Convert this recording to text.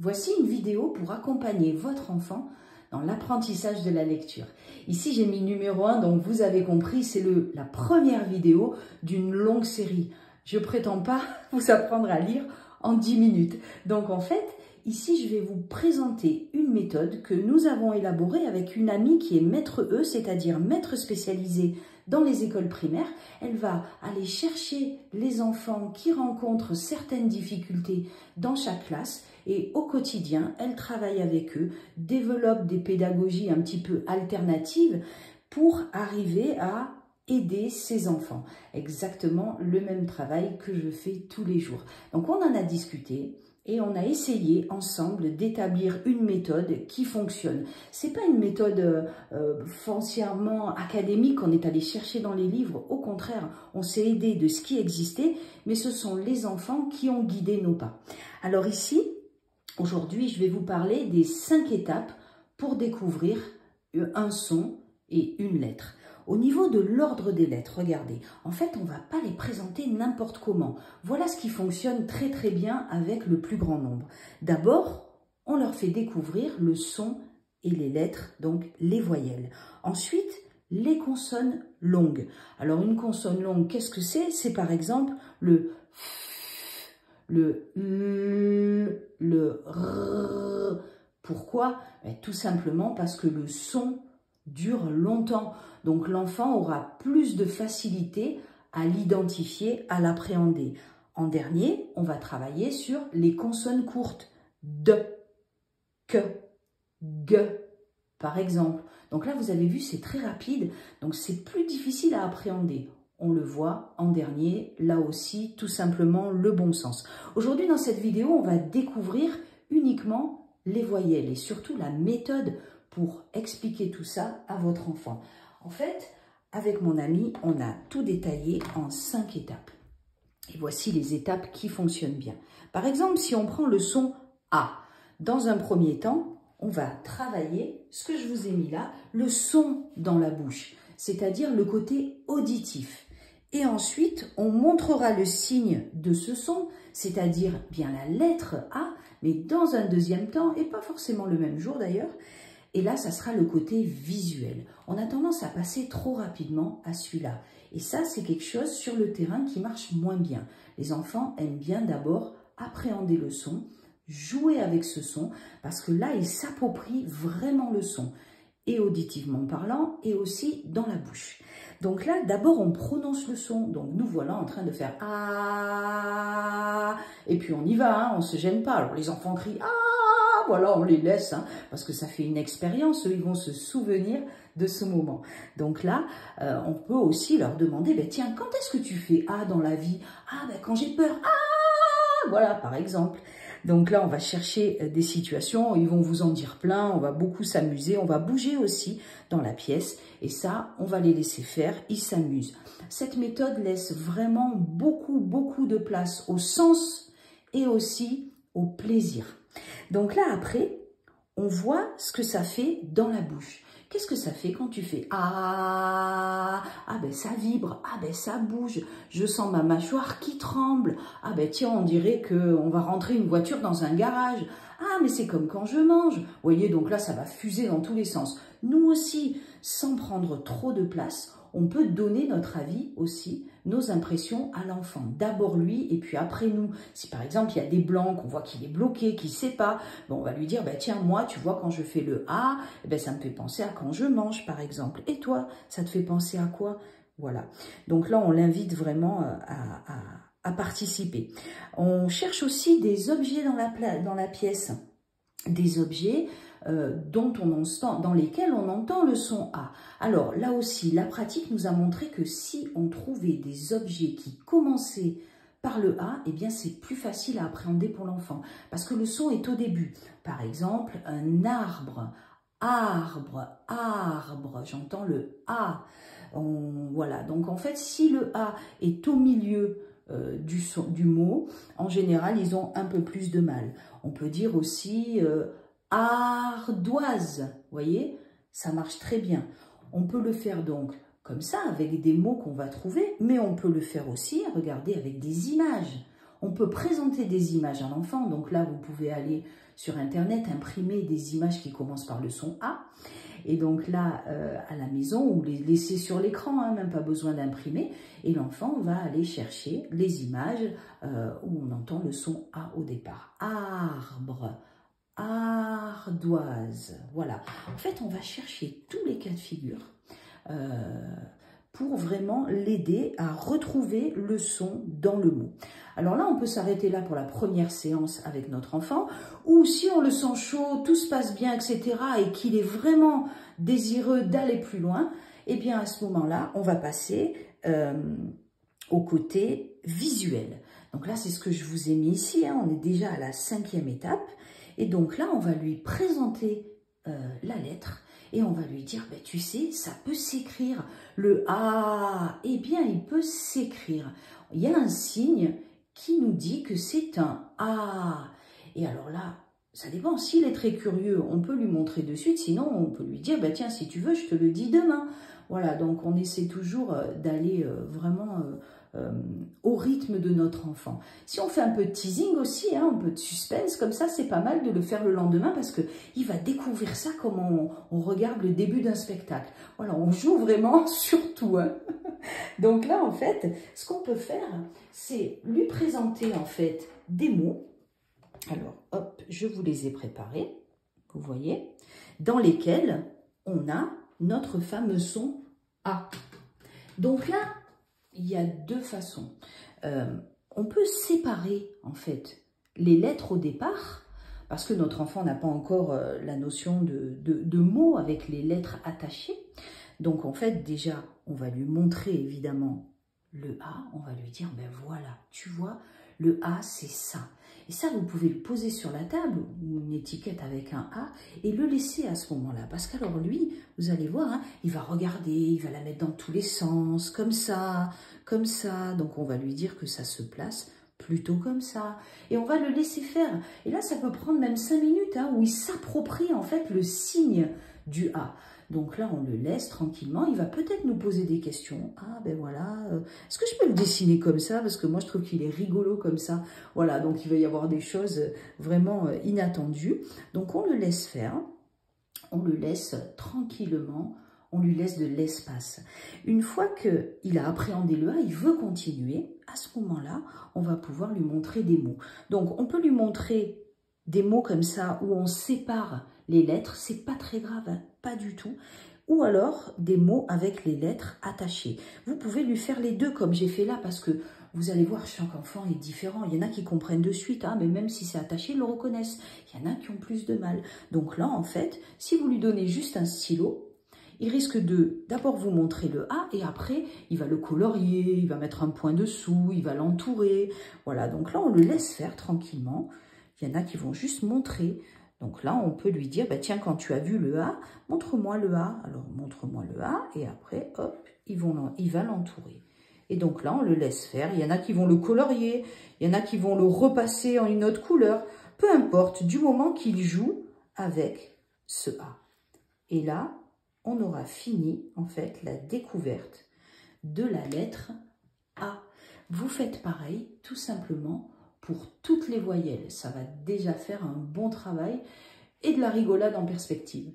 Voici une vidéo pour accompagner votre enfant dans l'apprentissage de la lecture. Ici, j'ai mis numéro 1, donc vous avez compris, c'est la première vidéo d'une longue série. Je prétends pas vous apprendre à lire en 10 minutes. Donc en fait, ici, je vais vous présenter une méthode que nous avons élaborée avec une amie qui est maître E, c'est-à-dire maître spécialisée dans les écoles primaires. Elle va aller chercher les enfants qui rencontrent certaines difficultés dans chaque classe et au quotidien, elle travaille avec eux, développe des pédagogies un petit peu alternatives pour arriver à aider ses enfants. Exactement le même travail que je fais tous les jours. Donc on en a discuté et on a essayé ensemble d'établir une méthode qui fonctionne. C'est pas une méthode foncièrement académique qu'on est allé chercher dans les livres. Au contraire, on s'est aidé de ce qui existait, mais ce sont les enfants qui ont guidé nos pas. Alors ici, aujourd'hui, je vais vous parler des 5 étapes pour découvrir un son et une lettre. Au niveau de l'ordre des lettres, regardez, en fait, on ne va pas les présenter n'importe comment. Voilà ce qui fonctionne très très bien avec le plus grand nombre. D'abord, on leur fait découvrir le son et les lettres, donc les voyelles. Ensuite, les consonnes longues. Alors, une consonne longue, qu'est-ce que c'est? C'est par exemple le F, le L, le R. Pourquoi? Tout simplement parce que le son dure longtemps. Donc l'enfant aura plus de facilité à l'identifier, à l'appréhender. En dernier, on va travailler sur les consonnes courtes. D, que, g, par exemple. Donc là, vous avez vu, c'est très rapide. Donc c'est plus difficile à appréhender. On le voit en dernier, là aussi, tout simplement le bon sens. Aujourd'hui, dans cette vidéo, on va découvrir uniquement les voyelles et surtout la méthode pour expliquer tout ça à votre enfant. En fait, avec mon ami, on a tout détaillé en 5 étapes. Et voici les étapes qui fonctionnent bien. Par exemple, si on prend le son A, dans un premier temps, on va travailler, ce que je vous ai mis là, le son dans la bouche, c'est-à-dire le côté auditif. Et ensuite, on montrera le signe de ce son, c'est-à-dire bien la lettre A, mais dans un deuxième temps, et pas forcément le même jour d'ailleurs. Et là, ça sera le côté visuel. On a tendance à passer trop rapidement à celui-là. Et ça, c'est quelque chose sur le terrain qui marche moins bien. Les enfants aiment bien d'abord appréhender le son, jouer avec ce son, parce que là, ils s'approprient vraiment le son, et auditivement parlant, et aussi dans la bouche. Donc là, d'abord, on prononce le son. Donc nous voilà en train de faire « ah ». Et puis on y va, hein, on ne se gêne pas. Alors les enfants crient « ah ». Voilà, on les laisse, hein, parce que ça fait une expérience, eux, ils vont se souvenir de ce moment. Donc là, on peut aussi leur demander, tiens, quand est-ce que tu fais « ah » dans la vie? Ah, quand j'ai peur, « ah ». Voilà, par exemple. Donc là, on va chercher des situations, ils vont vous en dire plein, on va beaucoup s'amuser, on va bouger aussi dans la pièce, et ça, on va les laisser faire, ils s'amusent. Cette méthode laisse vraiment beaucoup de place au sens et aussi au plaisir. Donc là, après, on voit ce que ça fait dans la bouche. Qu'est-ce que ça fait quand tu fais « ah » ? Ah ça vibre, ah ça bouge, je sens ma mâchoire qui tremble. Ah tiens, on dirait qu'on va rentrer une voiture dans un garage. Ah mais c'est comme quand je mange. Vous voyez, donc là, ça va fuser dans tous les sens. Nous aussi, sans prendre trop de place, on peut donner notre avis aussi, nos impressions à l'enfant. D'abord lui et puis après nous. Si par exemple il y a des blancs, qu'on voit qu'il est bloqué, qu'il ne sait pas, on va lui dire, tiens, moi, tu vois, quand je fais le A, ça me fait penser à quand je mange, par exemple. Et toi, ça te fait penser à quoi? Voilà. Donc là, on l'invite vraiment à participer. On cherche aussi des objets dans la pièce. Des objets dans lesquels on entend le son A. Alors là aussi, la pratique nous a montré que si on trouvait des objets qui commençaient par le A, c'est plus facile à appréhender pour l'enfant, parce que le son est au début. Par exemple, un arbre, arbre, arbre, j'entends le A. Voilà, donc en fait, si le A est au milieu du mot, en général, ils ont un peu plus de mal. On peut dire aussi ardoise, vous voyez, ça marche très bien. On peut le faire donc comme ça, avec des mots qu'on va trouver, mais on peut le faire aussi, regardez, avec des images. On peut présenter des images à l'enfant. Donc là, vous pouvez aller sur Internet, imprimer des images qui commencent par le son A. Et donc là, à la maison, ou les laisser sur l'écran, hein, même pas besoin d'imprimer. Et l'enfant va aller chercher les images où on entend le son A au départ. Arbre, ardoise. Voilà. En fait, on va chercher tous les cas de figure pour vraiment l'aider à retrouver le son dans le mot. Alors là, on peut s'arrêter là pour la première séance avec notre enfant, ou si on le sent chaud, tout se passe bien, etc., et qu'il est vraiment désireux d'aller plus loin, eh bien à ce moment-là, on va passer au côté visuel. Donc là, c'est ce que je vous ai mis ici, hein, on est déjà à la 5e étape, et donc là, on va lui présenter la lettre, et on va lui dire, ben, tu sais, ça peut s'écrire. Le A, eh bien, il peut s'écrire. Il y a un signe qui nous dit que c'est un A. Et alors là, ça dépend. S'il est très curieux, on peut lui montrer de suite. Sinon, on peut lui dire, ben, tiens, si tu veux, je te le dis demain. Voilà, donc on essaie toujours d'aller vraiment au rythme de notre enfant. Si on fait un peu de teasing aussi, hein, un peu de suspense, comme ça, c'est pas mal de le faire le lendemain parce qu'il va découvrir ça comme on regarde le début d'un spectacle. Voilà, on joue vraiment sur tout. Hein. Donc là, en fait, ce qu'on peut faire, c'est lui présenter en fait des mots. Alors, hop, je vous les ai préparés, vous voyez, dans lesquels on a notre fameux son A. Donc là, il y a deux façons. On peut séparer en fait les lettres au départ, parce que notre enfant n'a pas encore la notion de mots avec les lettres attachées. Donc en fait, déjà, on va lui montrer évidemment le A, on va lui dire, ben voilà, tu vois, le A c'est ça. Et ça, vous pouvez le poser sur la table, une étiquette avec un A, et le laisser à ce moment-là. Parce qu'alors lui, vous allez voir, hein, il va regarder, il va la mettre dans tous les sens, comme ça, comme ça. Donc on va lui dire que ça se place plutôt comme ça. Et on va le laisser faire. Et là, ça peut prendre même 5 minutes, hein, où il s'approprie en fait le signe du A. Donc là, on le laisse tranquillement. Il va peut-être nous poser des questions. Ah, ben voilà, est-ce que je peux le dessiner comme ça? Parce que moi, je trouve qu'il est rigolo comme ça. Voilà, donc il va y avoir des choses vraiment inattendues. Donc, on le laisse faire. On le laisse tranquillement. On lui laisse de l'espace. Une fois qu'il a appréhendé le A, il veut continuer. À ce moment-là, on va pouvoir lui montrer des mots. Donc, on peut lui montrer des mots comme ça où on sépare les lettres, c'est pas très grave, hein, pas du tout. Ou alors des mots avec les lettres attachées. Vous pouvez lui faire les deux comme j'ai fait là parce que vous allez voir, chaque enfant est différent. Il y en a qui comprennent de suite, hein, mais même si c'est attaché, ils le reconnaissent. Il y en a qui ont plus de mal. Donc là, en fait, si vous lui donnez juste un stylo, il risque de d'abord vous montrer le A et après, il va le colorier, il va mettre un point dessous, il va l'entourer. Voilà, donc là, on le laisse faire tranquillement. Il y en a qui vont juste montrer. Donc là, on peut lui dire, bah, tiens, quand tu as vu le A, montre-moi le A. Alors, montre-moi le A et après, hop, il va l'entourer. Et donc là, on le laisse faire. Il y en a qui vont le colorier, il y en a qui vont le repasser en une autre couleur. Peu importe, du moment qu'il joue avec ce A. Et là, on aura fini, en fait, la découverte de la lettre A. Vous faites pareil, tout simplement, pour toutes les voyelles. Ça va déjà faire un bon travail et de la rigolade en perspective.